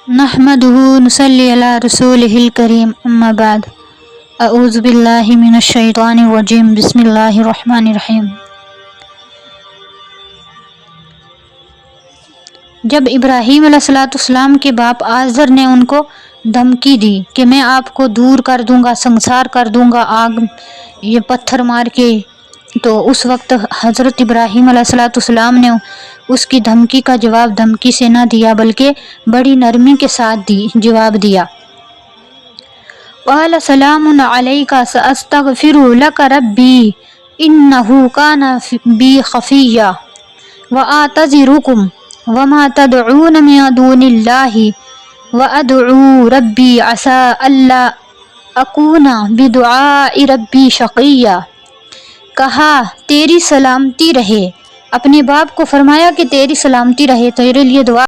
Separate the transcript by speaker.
Speaker 1: نحمده نصلی علی رسولہ الکریم اما بعد اعوذ باللہ من الشیطان الرجیم بسم اللہ الرحمن الرحیم۔ جب ابراہیم علیہ السلام کے باپ آزر نے ان کو دھمکی دی کہ میں آپ کو دور کر دوں گا، سنسار کر دوں گا آگ یہ پتھر مار کے، تو اس وقت حضرت ابراہیم علیہ السلام نے اس کی دھمکی کا جواب دھمکی سے نہ دیا بلکہ بڑی نرمی کے ساتھ جواب دیا۔ قال سلام علیک ساستغفر لک ربی انہ کان بی خفیا واعتذرکم وما تدعون من دون اللہ وادعو ربی عسى الا اکون بدعاء ربی شقیا۔ کہا تیری سلامتی رہے، اپنے باپ کو فرمایا کہ تیری سلامتی رہے، تیرے لیے دعا